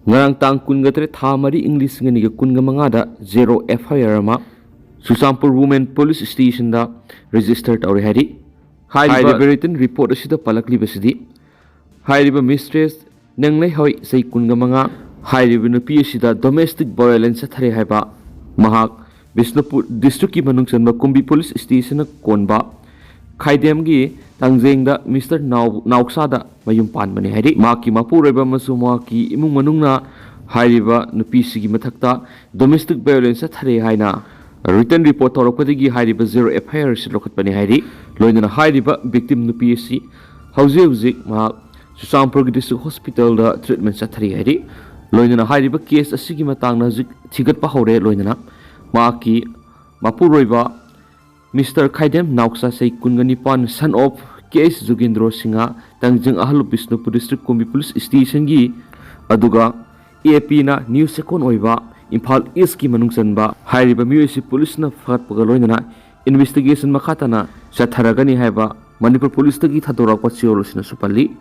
ngarang tang kungatare thamari English ngani ga kunga mangada 0 FIR ma Ccpur Women Police Station da registered aure hari hariba written report asida palakli basidi hariba mistress Nengneihoi sei kunga manga hariba nupi asida domestic violence thare haiba mahak Bisnupur district ki manung chanba koubi police station konba khaidem gi tangjeng da Mr. Naocha da mayum pan bani hari maki Mapuroib maki imung manung na hariba nupi sigi mathakta domestic violence thare haina written report tawrakpadagi hariba 0 FIR silokhat bani hari loinana hariba victim nupi si hauzik ma Ccpur district hospital da treatment sathari hari loinana hariba case asigi matangna zik thigat pa hore loinana maki Mapuroib Mr. Khaidem Naocha sei kunganipan son of K.S. Jugindro Singha tangjeng ahlu Bisnupur district koubi police station gi aduga AP na new second oiba Imphal East ki manung chanba hariba miyoisi police na phat pagaloina investigation makhatana satharagani haiba Manipur police tagi thadorakpa chiolosina supali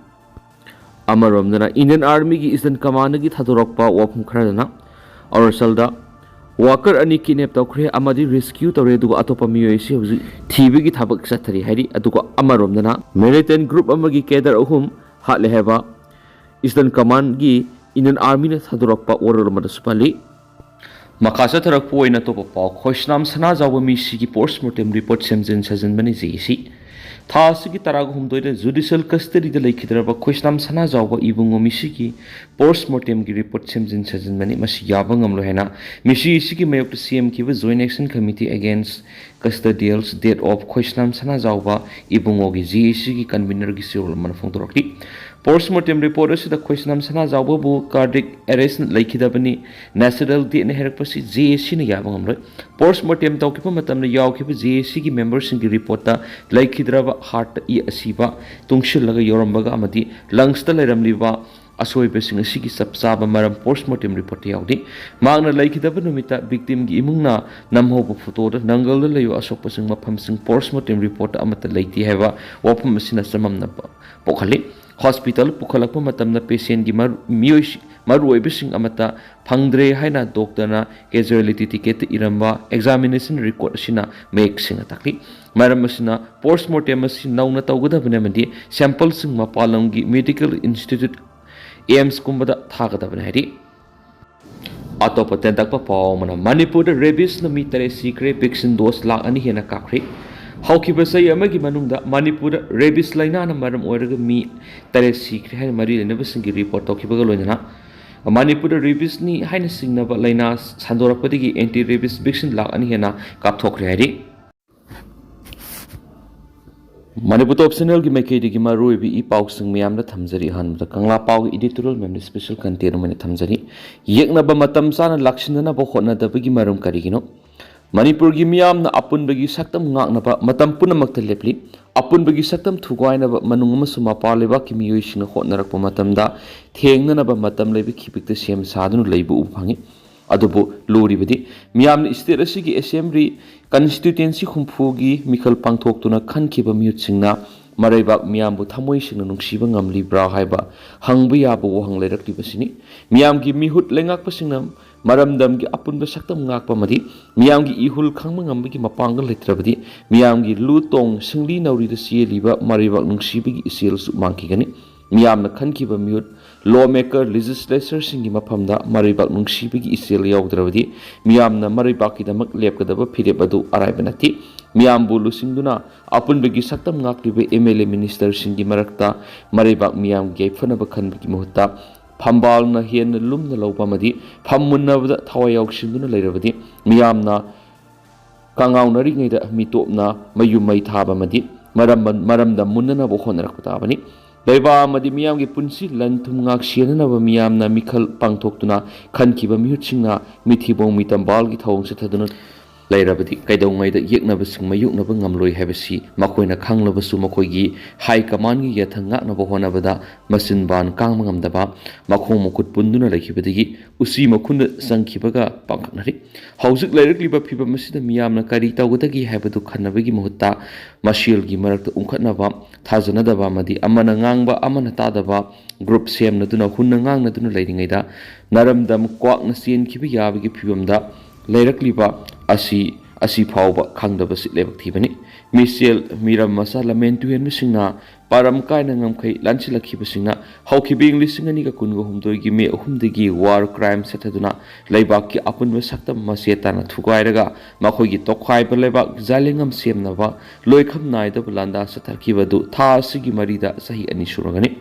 amaromdana Indian Army gi Eastern Command gi thadorakpa wapum khradana Aursalda worker ani kidnap tawkhre amadi rescue tawre duga atopa miyoisi hoji thibi gi thabak sathari hari aduga amaromdana militant group amagi kedar ahum hatle heba Eastern Command gi Indian Army na thadorakpa orolmada supali makasa tharak poina topa paw khoisnam sana jawa mi sigi postmortem report semjin sajan bani jisi tha sigi taraga humdoida judicial custody da laikhidraba khoisnam sana jawa ibungo mi sigi postmortem gi report semjin sajan bani masi yabangam lo hena misi sigi mayok CM ki joint action committee against custodials date of khoisnam sana jawa ibungo gi jisi gi convener gi sirol man phongtorokti postmortem report asida khoisnam sana jawa bu cardiac arrest laikhidabani natural de ne herakpasi JSC ne yabangam lo postmortem tawkipa matamna yawkipa JSC gi members gi report ta laikhidraba heart e asiba tungshil laga yorambaga amadi lungs ta leramliba asoibesing asigi sapsaba maram postmortem report yawdi magna laikhidaba numita victim gi imungna namhoba photo da nangal da layo asokpasing maphamsing postmortem report amata laiti heba wapam asina samamna pokhali hospital pukhalakpa matamna patient gi maruoibesing amata phangdre haina doctor na casualty ticket iramba examination record asina make singa takli maram asina postmortem asi nauna tawgada bane sample sing mapalam gi medical institute AIMS kumbada thagadabane hari atopa tentakpa paw mana Manipur da rabies na mitare secret vaccine dose lakh ani hena kakri haukiba sai amagi manungda Manipur da rabies laina na maram oiraga mi tare secret hai mari lena basingi report tokiba loina Manipur da rabies ni haina singnaba laina sandorakpadigi anti rabies vaccine lakh ani hena kapthokre hari Manipur optional gi mekedi gi marui bi pau sing miyam da thamjari han da kangla pau editorial mem special content mane thamjari yekna ba matam sana lakshina ba khotna da gi marum karigino Manipur gi miyam na apun bagi saktam ngakna ba matam punamak lepli apun bagi saktam thugaina ba manung ma suma paleba ki miyoi sing khotna rakpa matam da thengna ba matam lebi khipik ta sem sadunu leibu uphangi adubu lori bidi miyam state asigi assembly constituency khumpugi mikhal pangthoktuna khankhiba miyut singna maraibak miyambu thamoi singna nungsiba ngamli bra haiba hangbu yabu wahang leirakti basini miyam gi mihut lengak pasingna maramdam gi apunba saktam ngakpa madi miyam gi ihul khangma ngambi gi mapanga leitrabadi miyam gi lutong singli nauri da sieliba maribak nungsiba gi isel su mangkigani miyamna khankhiba miyut lawmaker legislator singi maphamda maribak nungsibigi isel yaudravadi miyamna maribak kidamak lepkadaba phireb adu araibanati miyambu lusingduna apunbegi saktam ngaklibe MLA minister singi marakta maribak miyam gepfanaba khanbigi muhutta phambal na hen lumna lawpa madi phammunnabada thawayawk singduna leirabadi miyamna kangaunari ngeida mitopna mayumai thaba madi maramda munnana bo khonaraktabani Daiba amadi miyam gi punsi lanthum ngak siana ba miyam na mikhal pangthok tuna khankiba mihut singna mithibong mitambal gi thawng se thaduna ꯂꯩꯔꯕꯗꯤ ꯀꯩꯗꯧꯉꯩꯗ ꯌꯦꯛꯅꯕꯁꯤꯡ ꯃꯥꯌꯣꯛꯅꯕ ꯉꯝꯂꯣꯏ ꯍꯥꯏꯕꯁꯤ ꯃꯈꯣꯏꯅ ꯈꯪꯂꯕꯁꯨ ꯃꯈꯣꯏꯒꯤ ꯍꯥꯏ ꯀꯃꯥꯟꯒꯤ ꯌꯥꯊꯪ ꯉꯥꯛꯅꯕ ꯍꯣꯠꯅꯕꯗ ꯃꯆꯤꯟꯕꯥꯟ ꯀꯥꯡꯕ ꯉꯝꯗꯕ ꯃꯈꯣꯡ ꯃꯈꯨꯠ ꯄꯨꯟꯗꯨꯅ ꯂꯩꯈꯤꯕꯗꯒꯤ ꯎꯆꯤ ꯃꯈꯨꯟꯗ ꯆꯪꯈꯤꯕꯒ ꯄꯥꯡꯈꯛꯅꯔꯤ ꯍꯧꯖꯤꯛ ꯂꯩꯔꯛꯂꯤꯕ ꯐꯤꯕꯝ ꯑꯁꯤꯗ ꯃꯤꯌꯥꯝꯅ ꯀꯔꯤ ꯇꯧꯒꯗꯒꯦ ꯍꯥꯏꯕꯗꯨ ꯈꯟꯅꯕꯒꯤ ꯃꯍꯨꯠꯇ ꯃꯁꯦꯜꯒꯤ ꯃꯔꯛꯇ ꯎꯪꯈꯠꯅꯕ ꯊꯥꯖꯅꯗꯕ ꯑꯃꯗꯤ ꯑꯃꯅ ꯉꯥꯡꯕ ꯑꯃꯅ ꯇꯥꯗꯕ ꯒ꯭ꯔꯨꯞ ꯁꯦꯝꯅꯗꯨꯅ ꯍꯨꯟꯅ ꯉꯥꯡꯅꯗꯨꯅ ꯂꯩꯔꯤꯉꯩꯗ ꯅꯔꯝꯗꯝ ꯀ꯭ꯋꯥꯛꯅ ꯆꯦꯟꯈꯤꯕ ꯌꯥꯕꯒꯤ ꯐꯤꯕꯝꯗ ꯂꯩꯔꯛꯂꯤꯕ ꯑꯁꯤ ꯐꯥꯎꯕ ꯈꯪꯗꯕꯁꯤ ꯂꯥꯏꯕꯛ ꯊꯤꯕꯅꯤ ꯃꯤꯆꯦꯜ ꯃꯤꯔꯝ ꯃꯆꯥ ꯂꯝꯃꯦꯟ ꯇꯨꯍꯦꯟꯕꯁꯤꯡꯅ ꯄꯥꯔꯝ ꯀꯥꯏꯅ ꯉꯝꯈꯩ ꯂꯥꯟꯁꯤꯜꯂꯛꯈꯤꯕꯁꯤꯡꯅ ꯍꯧꯈꯤꯕ ꯏꯪ 2019ꯒꯤ ꯃꯦ 3ꯗꯒꯤ ꯋꯥꯔ ꯀ꯭ꯔꯥꯏꯝ ꯆꯠꯊꯗꯨꯅ ꯂꯩꯕꯥꯛꯀꯤ ꯑꯄꯨꯟꯕ ꯁꯛꯇꯝ ꯃꯆꯦꯠ ꯇꯥꯅ ꯊꯨꯒꯥꯏꯔꯒ ꯃꯈꯣꯏꯒꯤ ꯇꯣꯈꯥꯏꯕ ꯂꯩꯕꯥꯛ ꯖꯥꯂꯦꯡꯉꯝ ꯁꯦꯝꯅꯕ ꯂꯣꯏꯈꯝ ꯅꯥꯏꯗꯕ ꯂꯥꯟꯗꯥ ꯆꯠꯊꯈꯤꯕꯗꯨ ꯊꯥ ꯑꯁꯤꯒꯤ ꯃꯔꯤꯗ ꯆꯍꯤ 2 ꯁꯨꯔꯒꯅꯤ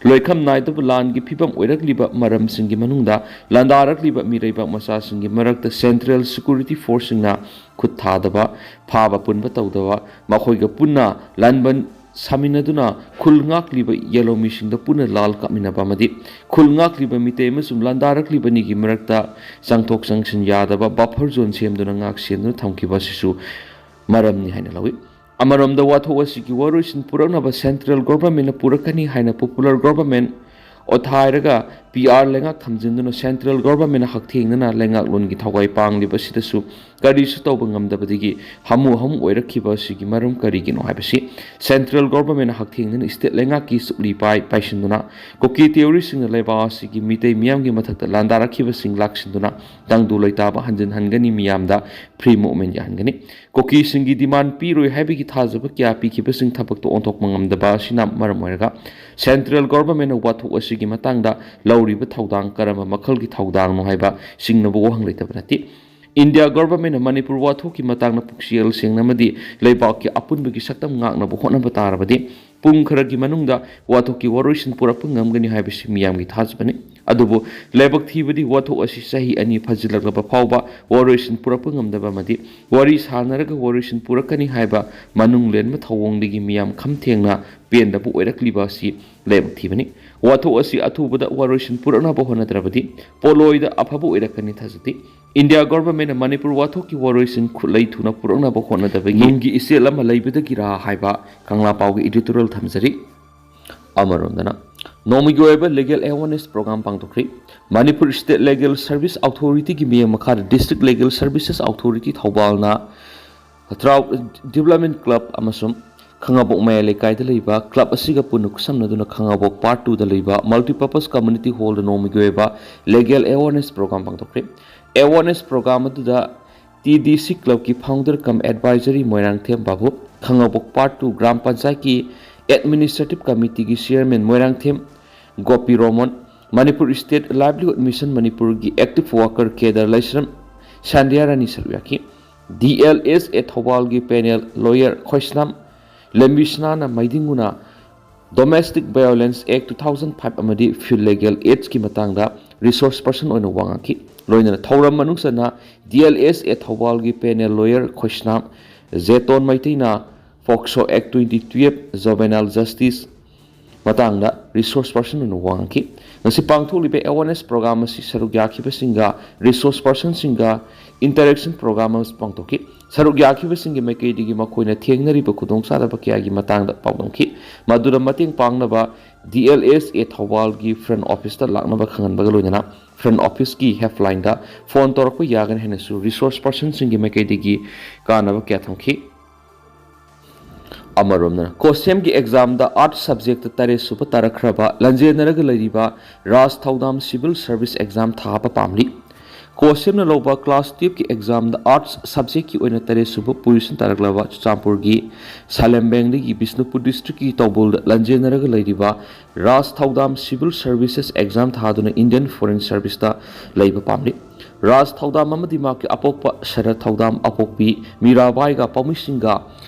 ꯂꯣꯏꯈꯝ ꯅꯥꯏꯗꯕ ꯂꯥꯟꯒꯤ ꯐꯤꯕꯝ ꯑꯣꯏꯔꯛꯂꯤꯕ ꯃꯔꯝꯁꯤꯡꯒꯤ ꯃꯅꯨꯡꯗ ꯂꯥꯟꯗꯥꯔꯛꯂꯤꯕ ꯃꯤꯔꯩꯕꯥꯛ ꯃꯆꯥꯁꯤꯡꯒꯤ ꯃꯔꯛꯇ ꯁꯦꯟꯇ꯭ꯔꯦꯜ ꯁꯦꯀ꯭ꯌꯨꯔꯤꯇꯤ ꯐꯣꯔꯁꯁꯤꯡꯅ ꯈꯨꯠ ꯊꯥꯗꯕ ꯐꯥꯕ ꯄꯨꯟꯕ ꯇꯧꯗꯕ ꯃꯈꯣꯏꯒ ꯄꯨꯟꯅ ꯂꯥꯟꯕꯟ ꯁꯥꯃꯤꯟꯅꯗꯨꯅ ꯈꯨꯜ ꯉꯥꯛꯂꯤꯕ ꯌꯦꯜꯂꯣꯃꯤꯁꯤꯡꯗ ꯄꯨꯟꯅ ꯂꯥꯜ ꯀꯥꯞꯃꯤꯟꯅꯕ ꯑꯃꯗꯤ ꯈꯨꯜ ꯉꯥꯛꯂꯤꯕ ꯃꯤꯇꯩ ꯑꯃꯁꯨꯡ ꯂꯥꯟꯗꯥꯔꯛꯂꯤꯕꯅꯤꯒꯤ ꯃꯔꯛꯇ ꯆꯪꯊꯣꯛ ꯆꯪꯁꯤꯟ ꯌꯥꯗꯕ ꯕꯐꯔ ꯖꯣꯟ ꯁꯦꯝꯗꯨꯅ ꯉꯥꯛ ꯁꯦꯟꯗꯨꯅ ꯊꯝꯈꯤꯕ ꯑꯁꯤꯁꯨ ꯃꯔꯝꯅꯤ ꯍꯥꯏꯅ ꯂꯧꯏ ꯑꯃꯔꯣꯝꯗ ꯋꯥꯊꯣꯛ ꯑꯁꯤꯒꯤ ꯋꯥꯔꯣꯏꯁꯤꯟ ꯄꯨꯔꯛꯅꯕ ꯁꯦꯟꯇ꯭ꯔꯦꯜ ꯒꯣꯚꯔꯟꯃꯦꯟꯠꯅ ꯄꯨꯔꯛꯀꯅꯤ ꯍꯥꯏꯅ ꯄꯣꯄꯨꯂꯔ ꯒꯣꯚꯔꯟꯃꯦꯟꯠ ꯑꯣꯊꯥꯏꯔꯒ PR ꯂꯩꯉꯥꯛ ꯊꯝꯖꯤꯟꯗꯨꯅ ꯁꯦꯟꯇ꯭ꯔꯦꯜ ꯒꯣꯚꯔꯟꯃꯦꯟꯠꯅ ꯍꯛꯊꯦꯡꯅꯅ ꯂꯩꯉꯥꯛꯂꯣꯟꯒꯤ ꯊꯧꯒꯥꯏ ꯄꯥꯡꯂꯤꯕꯁꯤꯗꯁꯨ ꯀꯔꯤꯁꯨ ꯇꯧꯕ ꯉꯝꯗꯕꯗꯒꯤ ꯍꯥꯃꯨ ꯑꯣꯏꯔꯛꯈꯤꯕ ꯑꯁꯤꯒꯤ ꯃꯔꯝ ꯀꯔꯤꯒꯤꯅꯣ ꯍꯥꯏꯕꯁꯤ ꯁꯦꯟꯇ꯭ꯔꯦꯜ ꯒꯣꯚꯔꯟꯃꯦꯟꯠꯅ ꯍꯛꯊꯦꯡꯅꯅ ꯁ꯭ꯇꯦꯠ ꯂꯩꯉꯥꯛꯀꯤ ꯁꯨꯛꯂꯤ ꯄꯥꯏꯁꯤꯟꯗꯨꯅ ꯀꯨꯀꯤ ꯊꯤꯑꯣꯔꯤꯁꯤꯡꯅ ꯂꯩꯕꯥꯛ ꯑꯁꯤꯒꯤ ꯃꯤꯇꯩ ꯃꯤꯌꯥꯝꯒꯤ ꯃꯊꯛꯇ ꯂꯥꯟꯗꯥꯔꯛꯈꯤꯕꯁꯤꯡ ꯂꯥꯛꯁꯤꯟꯗꯨꯅ ꯇꯪꯗꯨ ꯂꯩꯇꯥꯕ ꯍꯟꯖꯤꯟꯍꯟꯒꯅꯤ ꯃꯤꯌꯥꯝꯗ ꯐ꯭ꯔꯤ ꯃꯨꯚꯃꯦꯟꯠ ꯌꯥꯍꯟꯒꯅꯤ ꯀꯨꯀꯤꯁꯤꯡꯒꯤ ꯗꯤꯃꯥꯟ ꯄꯤꯔꯣꯏ ꯍꯥꯏꯕꯒꯤ ꯊꯥꯖꯕ ꯀꯌꯥ ꯄꯤꯈꯤꯕꯁꯤꯡ ꯊꯕꯛꯇ ꯑꯣꯟꯊꯣꯛꯄ ꯉꯝꯗꯕ ꯑꯁꯤꯅ ꯃꯔꯝ ꯑꯣꯏꯔꯒ ꯁꯦꯟꯇ꯭ꯔꯦꯜ ꯒꯣꯚꯔꯟꯃꯦꯟꯠꯅ ꯋꯥꯊꯣꯛ ꯑꯁꯤꯒꯤ ꯃꯇꯥꯡꯗ ꯂꯧꯔꯤꯕ ꯊꯧꯗꯥꯡ ꯀꯔꯝꯕ ꯃꯈꯜꯒꯤ ꯊꯧꯗꯥꯡꯅꯣ ꯍꯥꯏꯕ ꯁꯤꯡꯅꯕ ꯋꯥꯍꯪ ꯂꯩꯇꯕ ꯅꯠꯇꯦ ꯏꯟꯗꯤꯌꯥ ꯒꯣꯚꯔꯟꯃꯦꯟꯠꯅ ꯃꯅꯤꯄꯨꯔ ꯋꯥꯊꯣꯛꯀꯤ ꯃꯇꯥꯡꯗ ꯄꯨꯛꯆꯦꯜ ꯁꯦꯡꯅꯃꯗꯤ ꯂꯩꯕꯥꯛꯀꯤ ꯑꯄꯨꯟꯕꯒꯤ ꯁꯛꯇꯝ ꯉꯥꯛꯅꯕ ꯍꯣꯠꯅꯕ ꯇꯥꯔꯕꯗꯤ ꯄꯨꯡ ꯈꯔꯒꯤ ꯃꯅꯨꯡꯗ ꯋꯥꯊꯣꯛꯀꯤ ꯋꯥꯔꯣꯏꯁꯤꯟ ꯄꯨꯔꯛꯄ ꯉꯝꯒꯅꯤ ꯍꯥꯏꯕꯁꯤ ꯃꯤꯌꯥꯝꯒꯤ ꯊꯥꯖꯕꯅꯤ ꯑꯗꯨꯕꯨ ꯂꯥꯏꯕꯛ ꯊꯤꯕꯗꯤ ꯋꯥꯊꯣꯛ ꯑꯁꯤ ꯆꯍꯤ 2 ꯐꯥꯖꯤꯜꯂꯛꯂꯕ ꯐꯥꯎꯕ ꯋꯥꯔꯣꯏꯁꯤꯟ ꯄꯨꯔꯛꯄ ꯉꯝꯗꯕ ꯑꯃꯗꯤ ꯋꯥꯔꯤ ꯁꯥꯟꯅꯔꯒ ꯋꯥꯔꯣꯏꯁꯤꯟ ꯄꯨꯔꯛꯀꯅꯤ ꯍꯥꯏꯕ ꯃꯅꯨꯡ ꯂꯦꯟꯕ ꯊꯧꯑꯣꯡꯗꯒꯤ ꯃꯤꯌꯥꯝ ꯈꯝꯊꯦꯡꯅ ꯄꯦꯟꯗꯕ ꯑꯣꯏꯔꯛꯂꯤꯕ ꯑꯁꯤ ꯂꯥꯏꯕꯛ ꯊꯤꯕꯅꯤ ꯋꯥꯊꯣꯛ ꯑꯁꯤ ꯑꯊꯨꯕꯗ ꯋꯥꯔꯣꯏꯁꯤꯟ ꯄꯨꯔꯛꯅꯕ ꯍꯣꯠꯅꯗ꯭ꯔꯕꯗꯤ ꯄꯣꯠꯂꯣꯏꯗ ꯑꯐꯕ ꯑꯣꯏꯔꯛꯀꯅꯤ ꯊꯥꯖꯗꯦ ꯏꯟꯗꯤꯌꯥ ꯒꯣꯚꯔꯟꯃꯦꯟꯠꯅ ꯃꯅꯤꯄꯨꯔ ꯋꯥꯊꯣꯛꯀꯤ ꯋꯥꯔꯣꯏꯁꯤꯟ ꯈꯨꯠꯂꯩ ꯊꯨꯅ ꯄꯨꯔꯛꯅꯕ ꯍꯣꯠꯅꯗꯕꯒꯤ ꯅꯨꯡꯒꯤ ꯏꯆꯦꯜ ꯑꯃ ꯂꯩꯕꯗꯒꯤꯔꯥ ꯍꯥꯏꯕ ꯀꯪꯂꯥ ꯄꯥꯎꯒꯤ ꯏꯗꯤꯇꯣꯔꯤꯌꯦꯜ ꯊꯝꯖꯔꯤ ꯑꯃꯔꯣꯝꯗꯅ ꯅꯣꯡꯃꯒꯤ ꯑꯣꯏꯕ ꯂꯤꯒꯦꯜ ꯑꯦꯋꯥꯔꯅꯦꯁ ꯄ꯭ꯔꯣꯒ꯭ꯔꯥꯝ ꯄꯥꯡꯊꯣꯛꯈ꯭ꯔꯤ ꯃꯅꯤꯄꯨꯔ ꯁ꯭ꯇꯦꯠ ꯂꯤꯒꯦꯜ ꯁꯔꯚꯤꯁ ꯑꯣꯊꯣꯔꯤꯇꯤꯒꯤ ꯃꯤꯠꯌꯦꯡ ꯃꯈꯥꯗ ꯗꯤꯁꯇ꯭ꯔꯤꯛ ꯂꯤꯒꯦꯜ ꯁꯔꯚꯤꯁꯦꯁ ꯑꯣꯊꯣꯔꯤꯇꯤ ꯊꯧꯕꯥꯜꯅ ꯗꯤꯕꯦꯂꯞꯃꯦꯟꯠ ꯀ꯭ꯂꯕ ꯑꯃꯁꯨꯡ ꯈꯥꯡꯉꯕꯣꯛ ꯃꯌꯥꯏ ꯂꯩꯀꯥꯏꯗ ꯂꯩꯕ ꯀ꯭ꯂꯕ ꯑꯁꯤꯒ ꯄꯨꯟꯅ ꯈꯨꯠꯁꯝꯅꯗꯨꯅ ꯈꯥꯡꯉꯕꯣꯛ ꯄꯥꯔꯠ 2ꯗ ꯂꯩꯕ ꯃꯜꯇꯤꯄꯔꯄꯁ ꯀꯝꯃꯨꯅꯤꯇꯤ ꯍꯣꯜꯗ ꯅꯣꯡꯃꯒꯤ ꯑꯣꯏꯕ ꯂꯤꯒꯦꯜ ꯑꯦꯋꯥꯔꯅꯦꯁ ꯄ꯭ꯔꯣꯒ꯭ꯔꯥꯝ ꯄꯥꯡꯊꯣꯛꯈ꯭ꯔꯦ ꯑꯦꯋꯥꯔꯅꯦꯁ ꯄ꯭ꯔꯣꯒ꯭ꯔꯥꯝ ꯑꯗꯨꯗ TDC ꯀ꯭ꯂꯕꯀꯤ founder cum advisory Moirangthem Babu Khangabok part 2 gram ꯄꯟꯆꯥꯌꯠꯀꯤ ꯑꯦꯗꯃꯤꯅꯤꯁꯇ꯭ꯔꯦꯇꯤꯚ ꯀꯝꯃꯤꯇꯤꯒꯤ chairman Moirangthem Gopi Romen Manipur state livelihood mission ꯃꯅꯤꯄꯨꯔꯒꯤ active worker cadre Leishram Sandhyarani ꯁꯔꯨꯛ ꯌꯥꯈꯤ DLSA ꯊꯧꯕꯥꯜꯒꯤ ꯄꯦꯅꯦꯜ ꯂꯣꯌꯔ ꯈꯣꯏꯁꯅꯥꯝ ꯂꯦꯝꯕꯤꯁꯅꯥꯅ ꯃꯩꯗꯤꯡꯒꯨꯅ ꯗꯣꯃꯦꯁꯇꯤꯛ ꯚꯥꯏꯑꯣꯂꯦꯟꯁ ꯑꯦꯛ 2005 ꯑꯃꯗꯤ ꯐꯤꯜ ꯂꯤꯒꯦꯜ ꯑꯦꯗꯁꯀꯤ ꯃꯇꯥꯡꯗ ꯔꯤꯁꯣꯔꯁ ꯄꯔꯁꯟ ꯑꯣꯏꯅ ꯋꯥ ꯉꯥꯡꯈꯤ ꯂꯣꯏꯅꯅ ꯊꯧꯔꯝ ꯃꯅꯨꯡꯆꯟꯅ DLSA ꯊꯧꯕꯥꯜꯒꯤ ꯄꯦꯅꯦꯜ ꯂꯣꯌꯔ ꯈꯣꯏꯁꯅꯥꯝ ꯖꯦꯇꯣꯟ ꯃꯩꯇꯩꯅ ꯄꯣꯛꯁꯣ ꯑꯦꯛ 2012 ꯖꯣꯚꯦꯅꯥꯏꯜ ꯖꯁꯇꯤꯁ ꯃꯇꯥꯡꯗ ꯔꯤꯁꯣꯔꯁ ꯄꯔꯁꯟ ꯑꯣꯏꯅ ꯋꯥ ꯉꯥꯡꯈꯤ ꯉꯁꯤ ꯄꯥꯡꯊꯣꯛꯂꯤꯕ ꯑꯦꯋꯥꯔꯅꯦꯁ ꯄ꯭ꯔꯣꯒ꯭ꯔꯥꯝ ꯑꯁꯤ ꯁꯔꯨꯛ ꯌꯥꯈꯤꯕꯁꯤꯡꯒ ꯔꯤꯁꯣꯔꯁ ꯄꯔꯁꯟꯁꯤꯡꯒ ꯏꯟꯇꯔꯦꯛꯁꯟ ꯄ꯭ꯔꯣꯒ꯭ꯔꯥꯝ ꯑꯃ ꯄꯥꯡꯊꯣꯛꯈꯤ ꯁꯔꯨꯛ ꯌꯥꯈꯤꯕꯁꯤꯡꯒꯤ ꯃꯥꯏꯀꯩꯗꯒꯤ ꯃꯈꯣꯏꯅ ꯊꯦꯡꯅꯔꯤꯕ ꯈꯨꯗꯣꯡꯆꯥꯗꯕ ꯀꯌꯥꯒꯤ ꯃꯇꯥꯡꯗ ꯄꯥꯎꯗꯝꯈꯤ ꯃꯗꯨꯗ ꯃꯇꯦꯡ ꯄꯥꯡꯅꯕ DLSA ꯊꯧꯕꯥꯜꯒꯤ ꯐ꯭ꯔꯟꯠ ꯑꯣꯐꯤꯁꯇ ꯂꯥꯛꯅꯕ ꯈꯪꯍꯟꯕꯒ ꯂꯣꯏꯅꯅ ꯐ꯭ꯔꯟꯠ ꯑꯣꯐꯤꯁꯀꯤ ꯍꯦꯜꯞꯂꯥꯏꯟꯗ ꯐꯣꯟ ꯇꯧꯔꯛꯄ ꯌꯥꯒꯅꯤ ꯍꯥꯏꯅꯁꯨ ꯔꯤꯁꯣꯔꯁ ꯄꯔꯁꯟꯁꯤꯡꯒꯤ ꯃꯥꯏꯀꯩꯗꯒꯤ ꯀꯥꯟꯅꯕ ꯀꯌꯥ ꯊꯝꯈꯤ ꯑꯃꯔꯣꯝꯗ ꯀꯣꯁꯦꯝꯒꯤ ꯑꯦꯛꯖꯥꯝꯗ ꯑꯥꯔꯠ ꯁꯕꯖꯦꯛꯇ 3 ꯁꯨꯕ ꯇꯥꯔꯛꯈ꯭ꯔꯕ ꯂꯟꯖꯦꯟꯅꯔꯒ ꯂꯩꯔꯤꯕ ꯔꯥꯖ ꯊꯧꯗꯥꯝ ꯁꯤꯚꯤꯜ ꯁꯔꯚꯤꯁ ꯑꯦꯛꯖꯥꯝ ꯊꯥꯕ ꯄꯥꯝꯂꯤ ꯀꯣꯁꯦꯝꯅ ꯂꯧꯕ ꯀ꯭ꯂꯥꯁ 12ꯀꯤ ꯑꯦꯛꯖꯥꯝꯗ ꯑꯥꯔꯠꯁ ꯁꯕꯖꯦꯛꯀꯤ ꯑꯣꯏꯅ 3 ꯁꯨꯕ ꯄꯣꯖꯤꯁꯟ ꯇꯥꯔꯛꯂꯕ ꯆꯨꯔꯆꯥꯟꯄꯨꯔꯒꯤ ꯁꯥꯂꯦꯝꯕꯦꯡꯗꯒꯤ ꯕꯤꯁꯅꯨꯄꯨꯔ ꯗꯤꯁꯇ꯭ꯔꯤꯛꯀꯤ ꯇꯧꯕꯨꯜꯗ ꯂꯟꯖꯦꯟꯅꯔꯒ ꯂꯩꯔꯤꯕ ꯔꯥꯖ ꯊꯧꯗꯥꯝ ꯁꯤꯚꯤꯜ ꯁꯔꯚꯤꯁꯦꯁ ꯑꯦꯛꯖꯥꯝ ꯊꯥꯗꯨꯅ ꯏꯟꯗꯤꯌꯟ ꯐꯣꯔꯦꯟ ꯁꯔꯚꯤꯁꯇ ꯂꯩꯕ ꯄꯥꯝꯂꯤ ꯔꯥꯖ ꯊꯧꯗꯥꯝ ꯑꯃꯗꯤ ꯃꯍꯥꯛꯀꯤ ꯑꯄꯣꯛꯄ ꯁꯔꯠ ꯊꯧꯗꯥꯝ ꯑꯄꯣꯛꯄꯤ ꯃꯤꯔꯥꯕꯥꯏꯒ ꯄꯥꯎꯃꯤꯁꯤꯡꯒ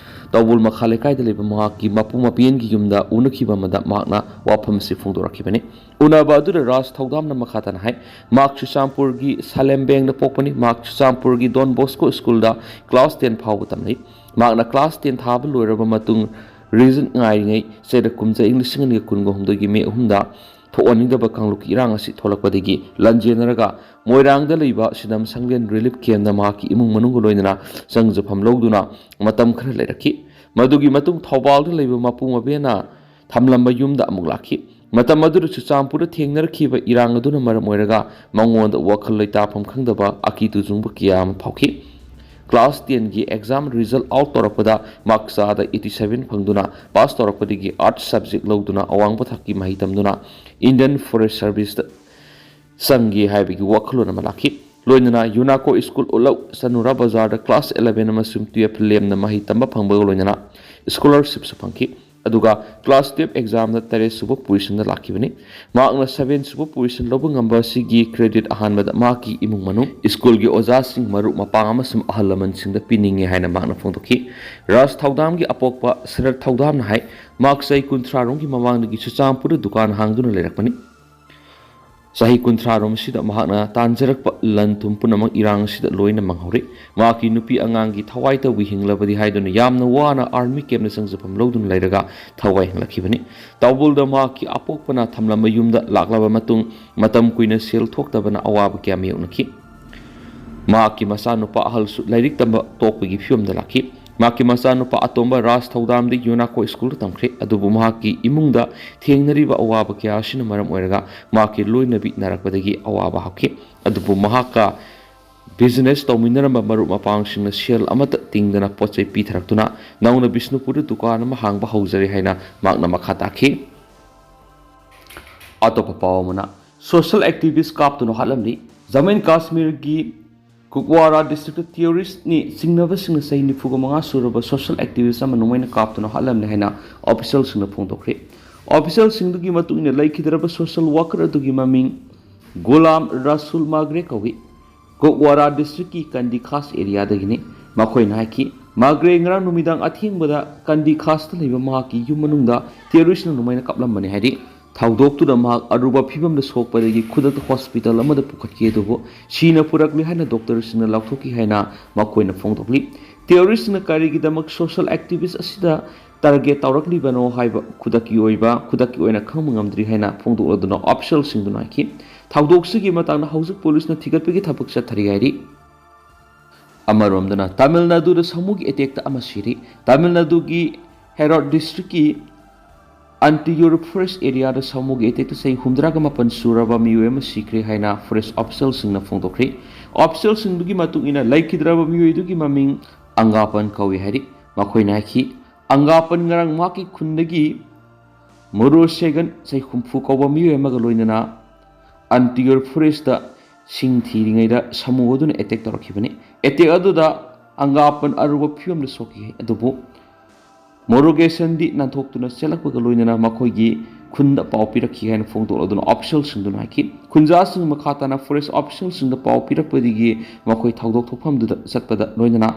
ꯇꯧꯕꯨꯜ ꯃꯈꯥ ꯂꯩꯀꯥꯏꯗ ꯂꯩꯕ ꯃꯍꯥꯛꯀꯤ ꯃꯄꯨ ꯃꯄꯦꯟꯒꯤ ꯌꯨꯝꯗ ꯎꯅꯈꯤꯕ ꯑꯃꯗ ꯃꯍꯥꯛꯅ ꯋꯥꯐꯝ ꯑꯁꯤ ꯐꯣꯡꯗꯣꯔꯛꯈꯤꯕꯅꯤ ꯎꯅꯕ ꯑꯗꯨꯗ ꯔꯥꯖ ꯊꯧꯗꯥꯝꯅ ꯃꯈꯥ ꯇꯥꯅ ꯍꯥꯏ ꯃꯍꯥꯛ ꯆꯨꯔꯆꯥꯟꯄꯨꯔꯒꯤ ꯁꯥꯂꯦꯝꯕꯦꯡꯗ ꯄꯣꯛꯄꯅꯤ ꯃꯍꯥꯛ ꯆꯨꯔꯆꯥꯟꯄꯨꯔꯒꯤ ꯗꯣꯟ ꯕꯣꯁꯀꯣ ꯁ꯭ꯀꯨꯜꯗ ꯀ꯭ꯂꯥꯁ 10 ꯐꯥꯎꯕ ꯇꯝꯂꯛꯏ ꯃꯍꯥꯛꯅ ꯀ꯭ꯂꯥꯁ 10 ꯊꯥꯕ ꯂꯣꯏꯔꯕ ꯃꯇꯨꯡ ꯔꯤꯖꯜꯠ ꯉꯥꯏꯔꯤꯉꯩ ꯆꯩꯔꯛ ꯀꯨꯝꯖꯥ ꯏꯪ 2019ꯒꯤ ꯃꯦ 3ꯗ थोअनिंगदब कांगलुक इरांग असि थोलकपदगी लंजेनरगा मोइरांगदा लैबा सिदम संगलेन रिलीफ केम्दा माकी इमुंग मनुंग लोइना संगजफम लौदुना मतम खर लेरखि मदुगी मतुंग थौबालदा लैबा मपु मबेना थमलंबा युमदा अमुक लाखि मतम मदुर ꯆꯨꯔꯥꯆꯥꯟꯄꯨꯔꯗ ꯊꯦꯡꯅꯔꯛꯈꯤꯕ ꯏꯔꯥꯡ ꯑꯗꯨꯅ ꯃꯔꯝ ꯑꯣꯏꯔꯒ ꯃꯉꯣꯟꯗ ꯋꯥꯈꯜ ꯂꯩꯇꯥꯐꯝ ꯈꯪꯗꯕ ꯑꯀꯤ ꯇꯨꯖꯨꯡꯕ ꯀꯌꯥ ꯑꯃ ꯐꯥꯎꯈꯤ ꯀ꯭ꯂꯥꯁ 10ꯒꯤ ꯑꯦꯛꯖꯥꯝ ꯔꯤꯖꯜ ꯑꯥꯎꯠ ꯇꯧꯔꯛꯄꯗ ꯃꯥꯔꯛ ꯆꯥꯗ 87 ꯐꯪꯗꯨꯅ ꯄꯥꯁ ꯇꯧꯔꯛꯄꯗꯒꯤ ꯑꯥꯔꯠꯁ ꯁꯕꯖꯦꯛ ꯂꯧꯗꯨꯅ ꯑꯋꯥꯡꯕ ꯊꯥꯛꯀꯤ ꯃꯍꯩ ꯇꯝꯗꯨꯅ ꯏꯟꯗꯤꯌꯟ ꯐꯣꯔꯦꯁꯠ ꯁꯔꯚꯤꯁꯇ ꯆꯪꯒꯦ ꯍꯥꯏꯕꯒꯤ ꯋꯥꯈꯜꯂꯣꯟ ꯑꯃ ꯂꯥꯛꯈꯤ ꯂꯣꯏꯅꯅ ꯌꯨꯅꯥꯀꯣ ꯁ꯭ꯀꯨꯜ ꯎꯂꯧ ꯆꯅꯨꯔꯥ ꯕꯖꯥꯔꯗ ꯀ꯭ꯂꯥꯁ 11 ꯑꯃꯁꯨꯡ 12 ꯂꯦꯝꯅ ꯃꯍꯩ ꯇꯝꯕ ꯐꯪꯕꯒ ꯂꯣꯏꯅꯅ ꯁ꯭ꯀꯣꯂꯔꯁꯤꯞꯁꯨ ꯐꯪꯈꯤ ꯑꯗꯨꯒ ꯀ꯭ꯂꯥꯁ 12 ꯑꯦꯛꯖꯥꯝꯗ 3 ꯁꯨꯕ ꯄꯣꯖꯤꯁꯟꯗ ꯂꯥꯛꯈꯤꯕꯅꯤ ꯃꯍꯥꯛꯅ 7 ꯁꯨꯕ ꯄꯣꯖꯤꯁꯟ ꯂꯧꯕ ꯉꯝꯕ ꯑꯁꯤꯒꯤ ꯀ꯭ꯔꯦꯗꯤꯠ ꯑꯍꯥꯟꯕꯗ ꯃꯍꯥꯛꯀꯤ ꯏꯃꯨꯡ ꯃꯅꯨꯡ ꯁ꯭ꯀꯨꯜꯒꯤ ꯑꯣꯖꯥꯁꯤꯡ ꯃꯔꯨꯞ ꯃꯄꯥꯡ ꯑꯃꯁꯨꯡ ꯑꯍꯜ ꯂꯃꯟꯁꯤꯡꯗ ꯄꯤꯅꯤꯡꯉꯦ ꯍꯥꯏꯅ ꯃꯍꯥꯛꯅ ꯐꯣꯡꯗꯣꯛꯈꯤ ꯔꯥꯖ ꯊꯧꯗꯥꯝꯒꯤ ꯑꯄꯣꯛꯄ ꯁꯔꯠ ꯊꯧꯗꯥꯝꯅ ꯍꯥꯏ ꯃꯍꯥꯛ ꯆꯍꯤ 30ꯔꯣꯝꯒꯤ ꯃꯃꯥꯡꯗꯒꯤ ꯆꯨꯔꯥꯆꯥꯟꯄꯨꯔꯗ ꯗꯨꯀꯥꯟ ꯍꯥꯡꯗꯨꯅ ꯂꯩꯔꯛꯄꯅꯤ ꯆꯍꯤ 30ꯔꯣꯝ ꯑꯁꯤꯗ ꯃꯍꯥꯛꯅ ꯇꯥꯟꯖꯔꯛꯄ ꯂꯟ ꯊꯨꯝ ꯄꯨꯝꯅꯃꯛ ꯏꯔꯥꯡ ꯑꯁꯤꯗ ꯂꯣꯏꯅ ꯃꯥꯡꯍꯧꯔꯤ ꯃꯍꯥꯛꯀꯤ ꯅꯨꯄꯤ ꯑꯉꯥꯡꯒꯤ ꯊꯋꯥꯏ ꯇꯧꯕꯤ ꯍꯤꯡꯂꯕꯗꯤ ꯍꯥꯏꯗꯨꯅ ꯌꯥꯝꯅ ꯋꯥꯅ ꯑꯥꯔꯃꯤ ꯀꯦꯝꯞꯅ ꯆꯪꯖꯐꯝ ꯂꯧꯗꯨꯅ ꯂꯩꯔꯒ ꯊꯋꯥꯏ ꯍꯤꯡꯂꯛꯈꯤꯕꯅꯤ ꯇꯧꯕꯜꯗ ꯃꯍꯥꯛꯀꯤ ꯑꯄꯣꯛꯄꯅ ꯊꯝꯂꯝꯕ ꯌꯨꯝꯗ ꯂꯥꯛꯂꯕ ꯃꯇꯨꯡ ꯃꯇꯝ ꯀꯨꯏꯅ ꯁꯦꯜ ꯊꯣꯛꯇꯕꯅ ꯑꯋꯥꯕ ꯀꯌꯥ ꯃꯥꯌꯣꯛꯅꯈꯤ ꯃꯍꯥꯛꯀꯤ ꯃꯆꯥꯅꯨꯄꯥ ꯑꯍꯜꯁꯨ ꯂꯥꯏꯔꯤꯛ ꯇꯝꯕ ꯇꯣꯛꯄꯒꯤ ꯐꯤꯕꯝꯗ ꯂꯥꯛꯈꯤ ꯃꯍꯥꯛꯀꯤ ꯃꯆꯥꯅꯨꯄꯥ ꯑꯇꯣꯝꯕ ꯔꯥꯖ ꯊꯧꯗꯥꯝꯗꯤ ꯌꯨꯅꯥꯀꯣ ꯁ꯭ꯀꯨꯜꯗ ꯇꯝꯈ꯭ꯔꯦ ꯑꯗꯨꯕꯨ ꯃꯍꯥꯛꯀꯤ ꯏꯃꯨꯡꯗ ꯊꯦꯡꯅꯔꯤꯕ ꯑꯋꯥꯕ ꯀꯌꯥ ꯑꯁꯤꯅ ꯃꯔꯝ ꯑꯣꯏꯔꯒ ꯃꯍꯥꯛꯀꯤ ꯂꯣꯏꯅꯕꯤ ꯅꯥꯔꯛꯄꯗꯒꯤ ꯑꯋꯥꯕ ꯍꯧꯈꯤ ꯑꯗꯨꯕꯨ ꯃꯍꯥꯛꯀ ꯕꯤꯖꯤꯅꯦꯁ ꯇꯧꯃꯤꯟꯅꯔꯝꯕ ꯃꯔꯨꯞ ꯃꯄꯥꯡꯁꯤꯡꯅ ꯁꯦꯜ ꯑꯃꯠꯇ ꯇꯤꯡꯗꯅ ꯄꯣꯠꯆꯩ ꯄꯤꯊꯔꯛꯇꯨꯅ ꯅꯧꯅ ꯕꯤꯁꯅꯨꯄꯨꯔꯗ ꯗꯨꯀꯥꯟ ꯑꯃ ꯍꯥꯡꯕ ꯍꯧꯖꯔꯦ ꯍꯥꯏꯅ ꯃꯍꯥꯛꯅ ꯃꯈꯥ ꯇꯥꯈꯤ ꯑꯇꯣꯞꯄ ꯄꯥꯎ ꯑꯃꯅ social activist ꯀꯥꯞꯇꯨꯅ ꯍꯥꯠꯂꯝꯂꯤ Jammu N ꯀꯥꯁꯃꯤꯔꯒꯤ ꯀꯨꯞꯋꯥꯔꯥ district ꯇꯦꯔꯣꯔꯤꯁꯠꯅꯤ ꯆꯤꯡꯅꯕꯁꯤꯡꯅ ꯆꯍꯤ 95 ꯁꯨꯔꯕ ꯁꯣꯁꯤꯌꯦꯜ ꯑꯦꯛꯇꯤꯚꯤꯁꯠ ꯑꯃ ꯅꯣꯡꯃꯩꯅ ꯀꯥꯞꯇꯨꯅ ꯍꯥꯠꯂꯝꯂꯦ ꯍꯥꯏꯅ ꯑꯣꯐꯤꯁꯤꯌꯦꯜꯁꯤꯡꯅ ꯐꯣꯡꯗꯣꯛꯈ꯭ꯔꯦ ꯑꯣꯐꯤꯁꯤꯌꯦꯜꯁꯤꯡꯗꯨꯒꯤ ꯃꯇꯨꯡ ꯏꯟꯅ ꯂꯩꯈꯤꯗ꯭ꯔꯕ ꯁꯣꯁꯤꯌꯦꯜ ꯋꯥꯔꯀꯔ ꯑꯗꯨꯒꯤ ꯃꯃꯤꯡ ꯒꯣꯂꯥꯝ ꯔꯁꯨꯜ ꯃꯥꯒ꯭ꯔꯦ ꯀꯧꯏ ꯀꯨꯞꯋꯥꯔꯥ ꯗꯤꯁꯇ꯭ꯔꯤꯛꯀꯤ ꯀꯟꯗꯤ ꯈꯥꯁ ꯑꯦꯔꯤꯌꯥꯗꯒꯤꯅꯤ ꯃꯈꯣꯏꯅ ꯍꯥꯏꯈꯤ ꯃꯥꯒ꯭ꯔꯦ ꯉꯔꯥꯡ ꯅꯨꯃꯤꯗꯥꯡ ꯑꯊꯦꯡꯕꯗ ꯀꯟꯗꯤ ꯈꯥꯁꯇ ꯂꯩꯕ ꯃꯍꯥꯛꯀꯤ ꯌꯨꯝ ꯃꯅꯨꯡꯗ ꯇꯦꯔꯣꯔꯤꯁꯠꯅ ꯅꯣꯡꯃꯩꯅ ꯀꯥꯞꯂꯝꯕꯅꯤ ꯍꯥꯏꯔꯤ ꯊꯧꯗꯣꯛꯇꯨꯗ ꯃꯍꯥꯛ ꯑꯔꯨꯕ ꯐꯤꯕꯝꯗ ꯁꯣꯛꯄꯗꯒꯤ ꯈꯨꯗꯛꯇ ꯍꯣꯁꯄꯤꯇꯥꯜ ꯑꯃꯗ ꯄꯨꯈꯠꯈꯤ ꯑꯗꯨꯕꯨ ꯁꯤꯅ ꯄꯨꯔꯛꯂꯤ ꯍꯥꯏꯅ ꯗꯣꯛꯇꯔꯁꯤꯡꯅ ꯂꯥꯎꯊꯣꯛꯈꯤ ꯍꯥꯏꯅ ꯃꯈꯣꯏꯅ ꯐꯣꯡꯗꯣꯛꯂꯤ ꯇꯦꯔꯣꯔꯤꯁꯠꯅ ꯀꯔꯤꯒꯤꯗꯃꯛ ꯁꯣꯁꯤꯌꯦꯜ ꯑꯦꯛꯇꯤꯚꯤꯁꯠ ꯑꯁꯤꯗ ꯇꯥꯔꯒꯦꯠ ꯇꯧꯔꯛꯂꯤꯕꯅꯣ ꯍꯥꯏꯕ ꯈꯨꯗꯛꯀꯤ ꯑꯣꯏꯅ ꯈꯪꯕ ꯉꯝꯗ꯭ꯔꯤ ꯍꯥꯏꯅ ꯐꯣꯡꯗꯣꯛꯂꯗꯨꯅ ꯑꯣꯐꯤꯁꯤꯌꯦꯜꯁꯤꯡꯗꯨꯅ ꯍꯥꯏꯈꯤ ꯊꯧꯗꯣꯛꯁꯤꯒꯤ ꯃꯇꯥꯡꯗ ꯍꯧꯖꯤꯛ ꯄꯨꯂꯤꯁꯅ ꯊꯤꯒꯠꯄꯒꯤ ꯊꯕꯛ ꯆꯠꯊꯔꯤ ꯍꯥꯏꯔꯤ ꯑꯃꯔꯣꯝꯗꯅ ꯇꯥꯃꯤꯜ ꯅꯥꯗꯨꯗ ꯁꯥꯃꯨꯒꯤ ꯑꯦꯇꯦꯛꯇ ꯑꯃ ꯁꯤꯔꯤ ꯇꯥꯃꯤꯜ ꯅꯥꯗꯨꯒꯤ ꯍꯦꯔꯣꯠ ꯗꯤꯁꯇ꯭ꯔꯤꯛꯀꯤ ꯑꯟꯇꯤꯌꯨꯔ ꯐꯣꯔꯦꯁꯠ ꯑꯦꯔꯤꯌꯥꯗ ꯁꯥꯃꯨꯒꯤ ꯑꯦꯇꯦꯛꯇ ꯆꯍꯤ 68 ꯁꯨꯔꯕ ꯃꯤꯑꯣꯏ ꯑꯃ ꯁꯤꯈ꯭ꯔꯦ ꯍꯥꯏꯅ ꯐꯣꯔꯦꯁꯠ ꯑꯣꯐꯤꯁꯤꯌꯦꯜꯁꯤꯡꯅ ꯐꯣꯡꯗꯣꯛꯈ꯭ꯔꯦ ꯑꯣꯐꯤꯁꯤꯌꯦꯜꯁꯤꯡꯗꯨꯒꯤ ꯃꯇꯨꯡ ꯏꯟꯅ ꯂꯩꯈꯤꯗ꯭ꯔꯕ ꯃꯤꯑꯣꯏꯗꯨꯒꯤ ꯃꯃꯤꯡ ꯑꯪꯒꯥꯄꯟ ꯀꯧꯏ ꯍꯥꯏꯔꯤ ꯃꯈꯣꯏꯅ ꯍꯥꯏꯈꯤ ꯑꯪꯒꯥꯄꯟ ꯉꯔꯥꯡ ꯃꯍꯥꯛꯀꯤ ꯈꯨꯟꯗꯒꯤ ꯃꯣꯔꯣꯁꯦꯒꯟ ꯆꯍꯤ 60 ꯀꯧꯕ ꯃꯤꯑꯣꯏ ꯑꯃꯒ ꯂꯣꯏꯅꯅ ꯑꯟꯇꯤꯌꯨꯔ ꯐꯣꯔꯦꯁꯠꯇ ꯁꯤꯡ ꯊꯤꯔꯤꯉꯩꯗ ꯁꯥꯃꯨ ꯑꯗꯨꯅ ꯑꯦꯇꯦꯛ ꯇꯧꯔꯛꯈꯤꯕꯅꯤ ꯑꯦꯇꯦꯛ ꯑꯗꯨꯗ ꯑꯪꯒꯥꯄꯟ ꯑꯔꯨꯕ ꯐꯤꯕꯝꯗ ꯁꯣꯛꯈꯤ ꯑꯗꯨꯕꯨ ꯃꯣꯔꯣꯒꯦꯁꯟꯗꯤ ꯅꯥꯟꯊꯣꯛꯇꯨꯅ ꯆꯦꯜꯂꯛꯄꯒ ꯂꯣꯏꯅꯅ ꯃꯈꯣꯏꯒꯤ ꯈꯨꯟꯗ ꯄꯥꯎ ꯄꯤꯔꯛꯈꯤ ꯍꯥꯏꯅ ꯐꯣꯡꯗꯣꯛꯂꯗꯨꯅ ꯑꯣꯐꯤꯁꯤꯌꯦꯜꯁꯤꯡꯗꯨꯅ ꯍꯥꯏꯈꯤ ꯈꯨꯟꯖꯥꯁꯤꯡ ꯃꯈꯥ ꯇꯥꯅ ꯐꯣꯔꯦꯁꯠ ꯑꯣꯐꯤꯁꯤꯌꯦꯜꯁꯤꯡꯗ ꯄꯥꯎ ꯄꯤꯔꯛꯄꯗꯒꯤ ꯃꯈꯣꯏ ꯊꯧꯗꯣꯛ ꯊꯣꯛꯐꯝꯗꯨꯗ ꯆꯠꯄꯗ ꯂꯣꯏꯅꯅ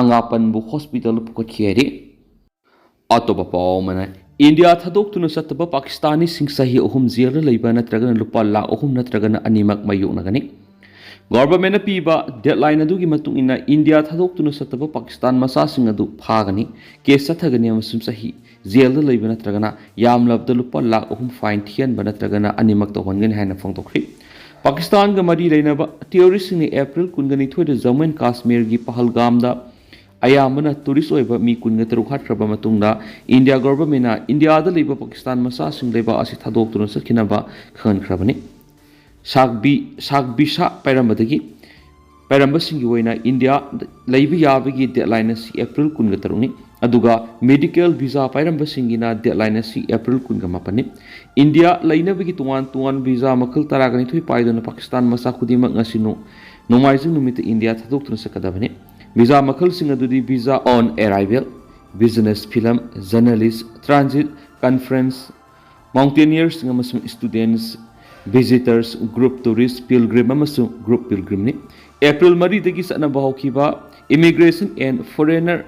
ꯑꯪꯒꯥꯄꯟꯕꯨ ꯍꯣꯁꯄꯤꯇꯥꯜꯗ ꯄꯨꯈꯠꯈꯤ ꯍꯥꯏꯔꯤ ꯑꯇꯣꯞꯄ ꯄꯥꯎ ꯑꯃꯅ ꯏꯟꯗꯤꯌꯥ ꯊꯥꯗꯣꯛꯇꯨꯅ ꯆꯠꯇꯕ ꯄꯥꯀꯤꯁꯇꯥꯅꯤꯁꯤꯡ ꯆꯍꯤ 3 ꯖꯦꯜꯗ ꯂꯩꯕ ꯅꯠꯇ꯭ꯔꯒꯅ ꯂꯨꯄꯥ ꯂꯥꯈ 3 ꯅꯠꯇ꯭ꯔꯒꯅ ꯑꯅꯤꯃꯛ ꯃꯥꯌꯣꯛꯅꯒꯅꯤ ꯒꯚꯔꯟꯃꯦꯟꯠꯅ ꯄꯤꯕ ꯗꯦꯗꯂꯥꯏꯟ ꯑꯗꯨꯒꯤ ꯃꯇꯨꯡ ꯏꯟꯅ ꯏꯟꯗꯤꯌꯥ ꯊꯥꯗꯣꯛꯇꯨꯅ ꯆꯠꯇꯕ ꯄꯥꯀꯤꯁꯇꯥꯟ ꯃꯆꯥꯁꯤꯡ ꯑꯗꯨ ꯐꯥꯒꯅꯤ ꯀꯦꯁ ꯆꯠꯊꯒꯅꯤ ꯑꯃꯁꯨꯡ ꯆꯍꯤ ꯖꯦꯜꯗ ꯂꯩꯕ ꯅꯠꯇ꯭ꯔꯒꯅ ꯌꯥꯝꯂꯕꯗ ꯂꯨꯄꯥ ꯂꯥꯈ 3 ꯐꯥꯏꯟ ꯊꯤꯍꯟꯕ ꯅꯠꯇ꯭ꯔꯒꯅ ꯑꯅꯤꯃꯛ ꯇꯧꯍꯟꯒꯅꯤ ꯍꯥꯏꯅ ꯐꯣꯡꯗꯣꯛꯈ꯭ꯔꯤ ꯄꯥꯀꯤꯁꯇꯥꯟꯒ ꯃꯔꯤ ꯂꯩꯅꯕ ꯇꯦꯔꯣꯔꯤꯁꯁꯤꯡꯅ ꯑꯦꯄ꯭ꯔꯤल 22ꯗ ꯖꯝꯃꯨ ꯑꯦꯟड ꯀꯥꯁꯃꯤꯔꯒꯤ ꯄꯍꯜꯒꯥꯝꯗ ꯑꯌꯥꯝꯕꯅ ꯇꯨꯔꯤꯁꯠ ꯑꯣꯏꯕ ꯃꯤ 23 ꯍꯥꯠꯈ꯭ꯔꯕ ꯃꯇꯨꯡꯗ ꯏꯟꯗꯤꯌꯥ ꯒꯚꯔꯟꯃꯦꯟꯠꯅ ꯏꯟꯗꯤꯌꯥꯗ ꯂꯩꯕ ꯄꯥꯀꯤꯁꯇꯥꯟ ꯃꯆꯥꯁꯤꯡ ꯂꯩꯕꯥꯛ ꯑꯁꯤ ꯊꯥꯗꯣꯛꯇꯨꯅ ꯆꯠꯈꯤꯅꯕ ꯈꯪꯍꯟꯈ꯭ꯔꯕꯅꯤ ꯁꯥꯛꯕꯤꯁꯥ ꯄꯥꯏꯔꯝꯕꯁꯤꯡꯒꯤ ꯑꯣꯏꯅ ꯏꯟꯗꯤꯌꯥꯗ ꯂꯩꯕ ꯌꯥꯕꯒꯤ ꯗꯦꯗꯂꯥꯏꯟ ꯑꯁꯤ ꯑꯦꯄ꯭ꯔꯤल 23ꯅꯤ ꯑꯗꯨꯒ ꯃꯦꯗꯤꯀꯦꯜ ꯚꯤꯖꯥ ꯄꯥꯏꯔꯝꯕꯁꯤꯡꯒꯤꯅ ꯗꯦꯗꯂꯥꯏꯟ ꯑꯁꯤ ꯑꯦꯄ꯭ꯔꯤल 28ꯅꯤ ꯏꯟꯗꯤꯌꯥ ꯂꯩꯅꯕꯒꯤ ꯇꯣꯉꯥꯟ ꯚꯤꯖꯥ ꯃꯈꯜ 12 ꯄꯥꯏꯗꯨꯅ ꯄꯥꯀꯤꯁꯇꯥꯟ ꯃꯆꯥ ꯈꯨꯗꯤꯡꯃꯛ ꯉꯁꯤ ꯅꯣꯡꯃꯥꯏꯖꯤꯡ ꯅꯨꯃꯤꯠꯇ ꯏꯟꯗꯤꯌꯥ ꯊꯥꯗꯣꯛꯇꯨꯅ ꯆꯠꯀꯗꯕꯅꯤ ꯚꯤꯖꯥ ꯃꯈꯜꯁꯤꯡ ꯑꯗꯨꯗꯤ ꯚꯤꯖꯥ ꯑꯣꯟ ꯑꯦꯔꯥꯏꯚꯦꯜ ꯕꯤꯖꯤꯅꯦꯁ ꯐꯤꯂꯝ ꯖꯔꯅꯦꯂꯤꯁꯠ ꯇ꯭ꯔꯥꯟꯖꯤꯠ ꯀꯟꯐꯔꯦꯟꯁ ꯃꯥꯎꯟꯇꯦꯅꯤꯌꯔꯁꯤꯡ ꯑꯃꯁꯨꯡ ꯁ꯭ꯇꯨꯗꯦꯟꯠꯁ ꯚꯤꯖꯤꯇꯔꯁ ꯒ꯭ꯔꯨꯞ ꯇꯨꯔꯤꯁꯠ ꯄꯤꯜꯒ꯭ꯔꯤꯝ ꯑꯃꯁꯨꯡ ꯒ꯭ꯔꯨꯞ ꯄꯤꯜꯒ꯭ꯔꯤꯝꯅꯤ ꯑꯦꯄ꯭ꯔꯤल 3ꯗꯒꯤ ꯆꯠꯅꯕ ꯍꯧꯈꯤꯕ ꯏꯃꯤꯒ꯭ꯔꯦꯁꯟ ꯑꯦꯟड ꯐꯣꯔꯦꯅꯔ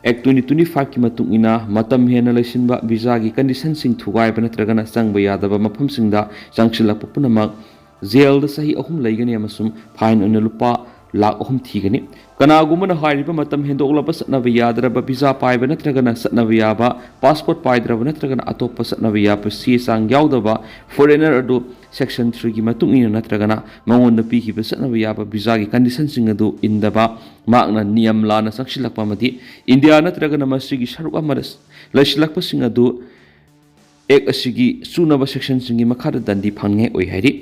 ꯑꯦꯛ 2025ꯒꯤ ꯃꯇꯨꯡ ꯏꯟꯅ ꯃꯇꯝ ꯍꯦꯟꯅ ꯂꯩꯁꯤꯟꯕ ꯚꯤꯖꯥꯒꯤ ꯀꯟꯗꯤꯁꯟꯁꯤꯡ ꯊꯨꯒꯥꯏꯕ ꯅꯠꯇ꯭ꯔꯒꯅ ꯆꯪꯕ ꯌꯥꯗꯕ ꯃꯐꯝꯁꯤꯡꯗ ꯆꯪꯁꯤꯜꯂꯛꯄ ꯄꯨꯝꯅꯃꯛ ꯖꯦꯜꯗ ꯆꯍꯤ 3 ꯂꯩꯒꯅꯤ ꯑꯃꯁꯨꯡ ꯐꯥꯏꯟ ꯑꯣꯏꯅ ꯂꯨꯄꯥ लाख 3 थीगनी कनागुमन हाइरिबा मतम हेंदोगलबा सतनबा यादरबा वीजा पाइबा नत्रगना सतनबा याबा पासपोर्ट पाइद्रबा नत्रगना अतोप्पा सतनबा याबा सी सांग यावदबा फॉरेनर अदु सेक्शन 3 की मतुंगिना नत्रगना मंगोन पीखिबा सतनबा याबा वीजा की कंडीशन सिंग अदु इंदबा मागना नियम लाना संक्षिलकपा मति इंडिया नत्रगना मसिगी सरुक अमरस लैसिलकपा सिंग अदु एक असिगी सुनबा सेक्शन सिंगी मखादा दंडी फंगे ओइ हाइरि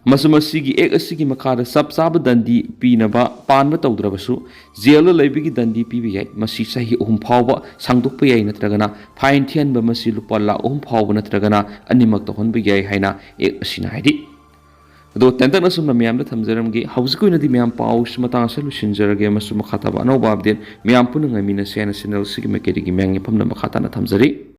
मसमसिगी एक असिगी मखादा सब साब दंडी पीनबा पानबा तौद्रबसु जेल लैबिगी दंडी पीबि याइ मसि सही 3 फावबा सांदोकपा याइ नत्रगना फाइन थियनबा मसि लुपा लाख 3 फावबा नत्रगना अनिमक तोहनबा याइ हाइना एक असिना हाइरि अदो तेंतन असुमना म्यामदा थमजरमगे हौजिकोइनदि म्याम पाउस मतांग सलुसिनजरगे मसु मखाताबा अनौबा अपडेट म्याम पुनंगा मिना सेना चैनल सिगी मेकेरिगी म्यांगे फमना मखाताना थमजरि।